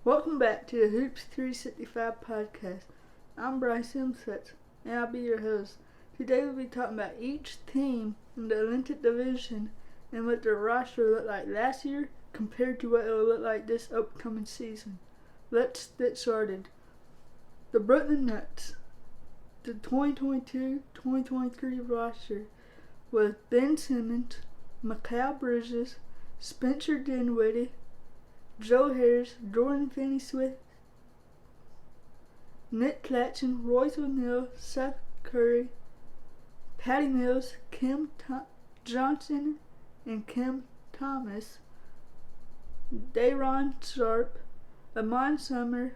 Welcome back to the Hoops 365 podcast. I'm Bryce Simsett, and I'll be your host. Today we'll be talking about each team in the Atlantic Division and what their roster looked like last year compared to what it will look like this upcoming season. Let's get started. The Brooklyn Nets. The 2022-2023 roster was Ben Simmons, Mikal Bridges, Spencer Dinwiddie, Joe Harris, Dorian Finney-Smith, Nick Claxton, Royce O'Neal, Seth Curry, Patty Mills, Kim Johnson, and Kim Thomas, Day'Ron Sharpe, Iman Summer,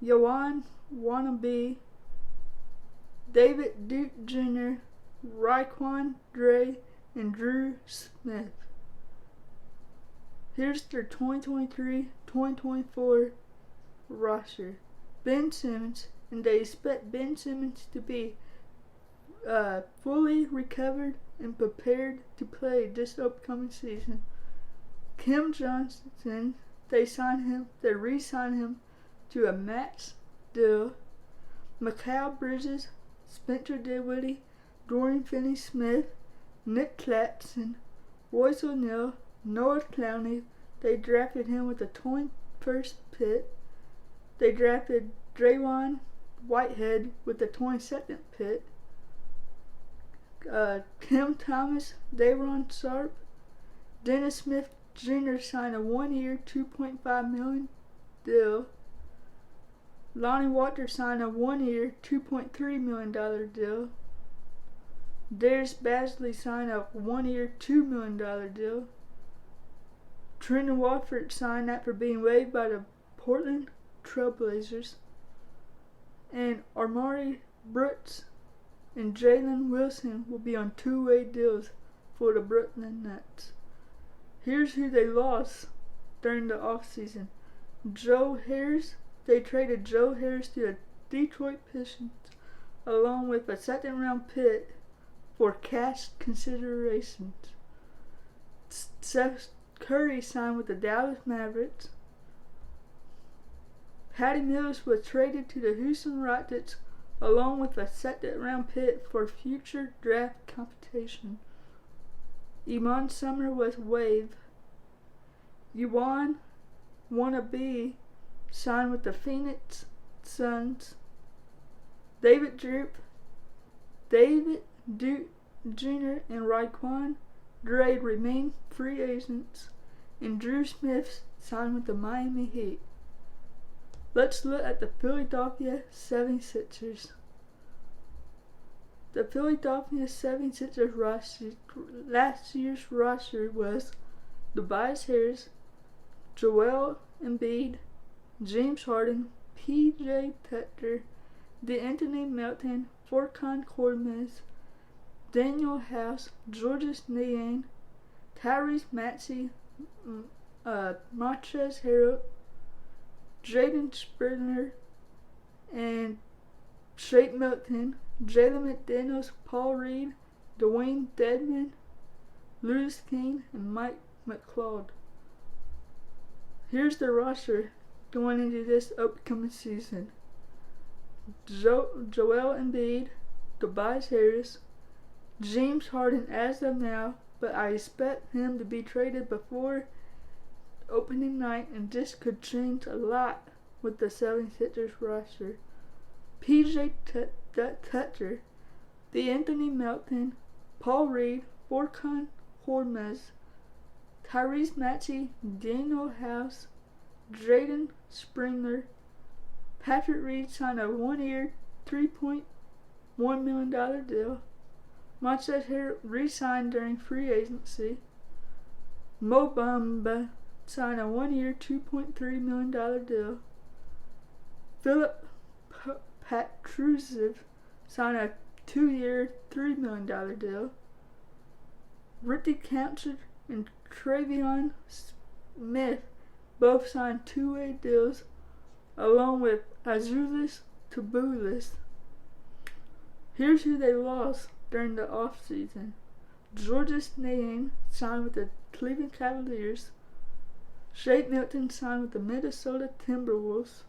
Yawan Wannabe, David Duke Jr., Raekwon Dre, and Drew Smith. Here's their 2023-2024 roster. Ben Simmons, and they expect Ben Simmons to be fully recovered and prepared to play this upcoming season. Kim Johnson, they re-signed him to a max deal. Mikal Bridges, Spencer Dinwiddie, Dorian Finney-Smith, Nick Claxton, Royce O'Neal, Noah Clowney, they drafted him with the 21st pick. They drafted Draymond Whitehead with the 22nd pick. Kim Thomas, Day'Ron Sharpe, Dennis Smith Jr. signed a 1-year, $2.5 million deal. Lonnie Walker signed a 1-year, $2.3 million deal. Darius Bazley signed a 1-year, $2 million deal. Trendon Watford signed after being waived by the Portland Trailblazers. And Amari Brooks and Jalen Wilson will be on two-way deals for the Brooklyn Nets. Here's who they lost during the offseason. Joe Harris, they traded Joe Harris to the Detroit Pistons along with a second-round pick for cash considerations. Seth Curry signed with the Dallas Mavericks. Patty Mills was traded to the Houston Rockets along with a second-round pick for future draft competition. Iman Summer was waived. Yawan Wannabe signed with the Phoenix Suns. David Duke Jr. and Raekwon Dre remain free agents, and Drew Smith signed with the Miami Heat. Let's look at the Philadelphia 76ers. The Philadelphia 76ers roster, last year's roster was Tobias Harris, Joel Embiid, James Harden, P.J. Tucker, DeAnthony Melton, Furkan Korkmaz, Daniel House, Georges Niang, Tyrese Maxey, Montrezl Harrell, Jaden Springer, and Shake Milton, Jalen McDaniels, Paul Reed, Dwayne Dedman, Louis King, and Mike McLeod. Here's the roster going into this upcoming season. Joel Embiid, Tobias Harris, James Harden as of now, but I expect him to be traded before opening night, and this could change a lot with the 76ers roster. P.J. Tucker, DeAnthony Melton, Paul Reed, Furkan Korkmaz, Tyrese Maxey, Daniel House, Jaden Springer, Patrick Reed signed a 1-year, $3.1 million deal. Montrezl Harrell re-signed during free agency. Mo Bamba signed a 1-year, $2.3 million deal. Philip Petrusev signed a 2-year, $3 million deal. Ricky Council and Travion Smith both signed two-way deals, along with Azuolas Tubelis. Here's who they lost during the offseason. Georges Niang signed with the Cleveland Cavaliers. Shake Milton signed with the Minnesota Timberwolves.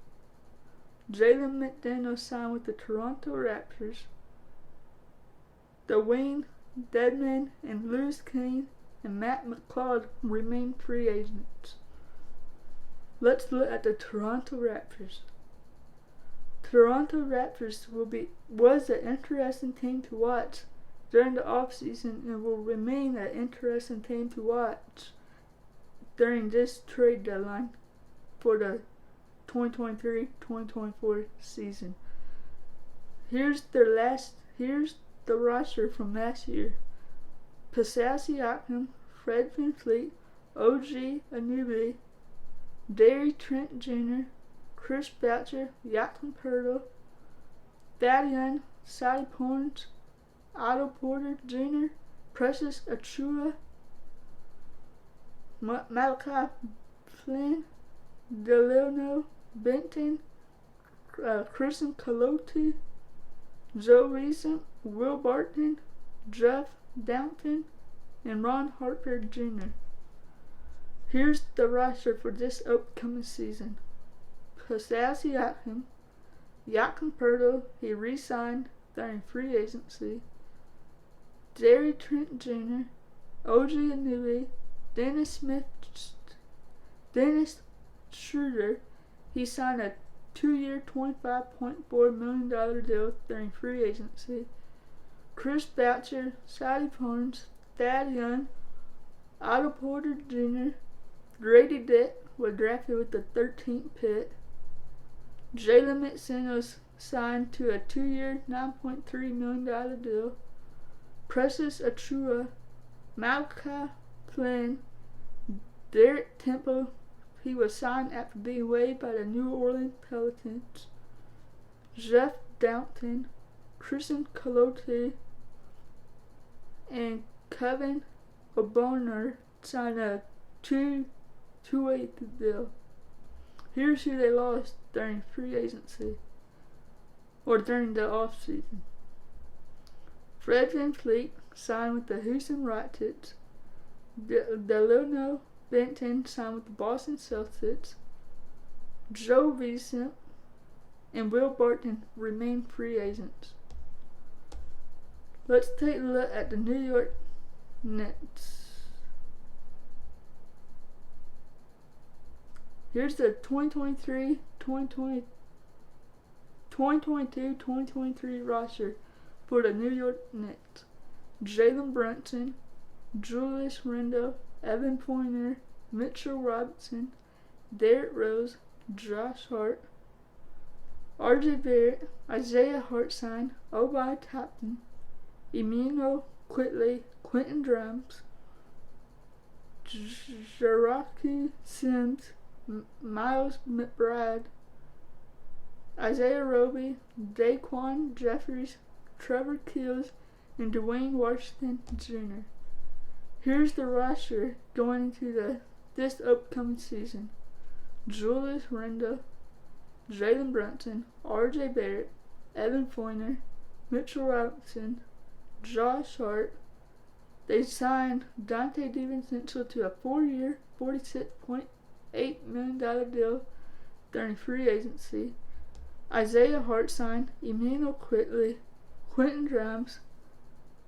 Jalen McDaniels signed with the Toronto Raptors. Dwayne Dedman and Louis Kane and Matt McCloud remain free agents. Let's look at the Toronto Raptors. Toronto Raptors was an interesting team to watch during the offseason and will remain an interesting team to watch during this trade deadline for the 2023-2024 season. Here's the roster from last year. Pascal Siakam, Fred VanVleet, OG Anunoby, Gary Trent Jr., Chris Boucher, Jakob Poeltl, Thad Young, Scottie Barnes, Otto Porter Jr., Precious Achiuwa, Malachi Flynn, Delano Benton, Christian Colotti, Joe Reason, Will Barton, Jeff Downton, and Ron Harper Jr. Here's the roster for this upcoming season. Pascal Siakam, Jakob Poeltl, he re-signed during free agency. Gary Trent Jr., OG Anunoby, Dennis Schroeder, he signed a 2-year, $25.4 million deal during free agency. Chris Boucher, Scottie Barnes, Thad Young, Otto Porter Jr., Grady Dick was drafted with the 13th pick. Jalen McDaniels signed to a 2-year, $9.3 million deal. Precious Achiuwa, Malachi Flynn, Derek Temple, he was signed after being waived by the New Orleans Pelicans. Jeff Downton, Christian Colotti, and Kevin Oboner signed a two-way deal. Here's who they lost during free agency or during the offseason. Fred VanVleet signed with the Houston Rockets. Delano Benton signed with the Boston Celtics. Joe Reason and Will Barton remain free agents. Let's take a look at the New York Nets. Here's the 2022-2023 roster for the New York Nets. Jalen Brunson, Julius Randle, Evan Fournier, Mitchell Robinson, Derrick Rose, Josh Hart, RJ Barrett, Isaiah Hartenstein, Obi Toppin, Emmanuel Quickly, Quentin Grimes, Jaraki Sims, Miles McBride, Isaiah Roby, Daquan Jeffries, Trevor Keels, and Dwayne Washington Jr. Here's the roster going into this upcoming season. Julius Randle, Jalen Brunson, RJ Barrett, Evan Fournier, Mitchell Robinson, Josh Hart. They signed Dante DiVincenzo to a 4-year, $46.8 million deal during free agency. Isaiah Hartenstein, Emmanuel Quickly, Quentin Grimes,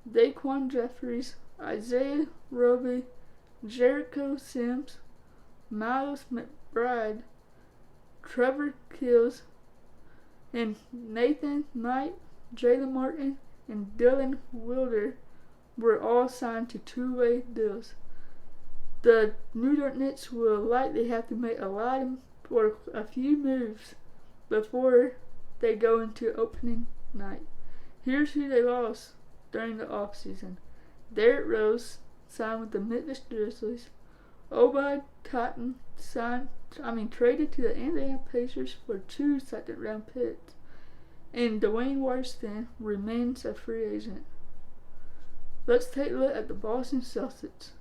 Daquan Jeffries, Isaiah Roby, Jericho Sims, Miles McBride, Trevor Keels, and Nathan Knight, Jalen Martin, and Dylan Wilder were all signed to 2-way deals. The New York Knicks will likely have to make a few moves before they go into opening night. Here's who they lost during the offseason. Derrick Rose signed with the Memphis Grizzlies. Obi Toppin traded to the Indiana Pacers for 2 second-round picks. And Dwayne Washington remains a free agent. Let's take a look at the Boston Celtics.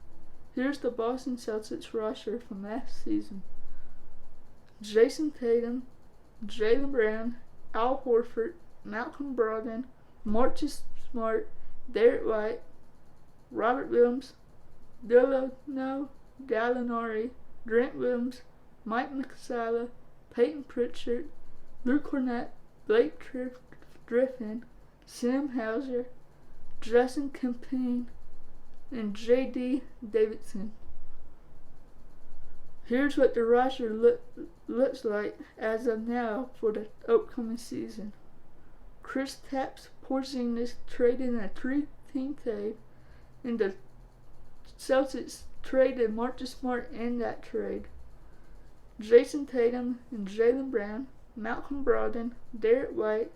Here's the Boston Celtics roster from last season. Jason Tatum, Jaylen Brown, Al Horford, Malcolm Brogdon, Marcus Smart, Derek White, Robert Williams, Delano Gallinari, Grant Williams, Mike Muscala, Peyton Pritchard, Luke Cornett, Blake Griffin, Sam Hauser, Justin Campaign, and J.D. Davidson. Here's what the roster looks like as of now for the upcoming season. Kristaps Porzingis traded in a 3-team trade, and the Celtics traded Marcus Smart in that trade. Jason Tatum and Jaylen Brown, Malcolm Brogdon, Derek White,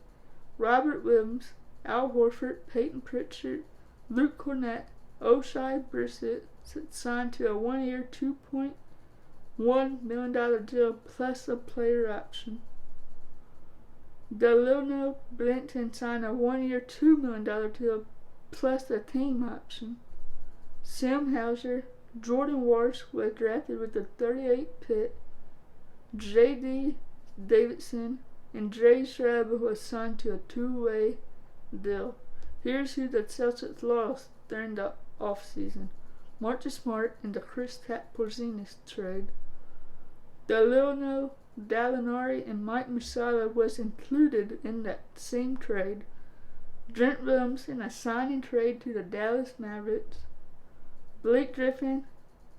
Robert Williams, Al Horford, Peyton Pritchard, Luke Cornett, O'Shea Brissett signed to a 1-year, $2.1 million deal plus a player option. Delano Blanton signed a 1-year, $2 million deal plus a team option. Sam Hauser, Jordan Walsh was drafted with the 38th pick. J.D. Davidson and Jay Schreiber was signed to a 2-way deal. Here's who the Celtics lost during the offseason. Marcus Smart in the Kristaps Porzingis trade. Delano Gallinari and Mike Muscala was included in that same trade. Grant Williams in a signing trade to the Dallas Mavericks. Blake Griffin,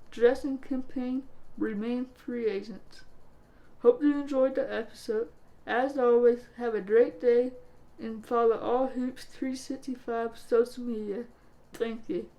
Justin Campaign remain free agents. Hope you enjoyed the episode. As always, have a great day and follow All Hoops 365 social media. Thank you.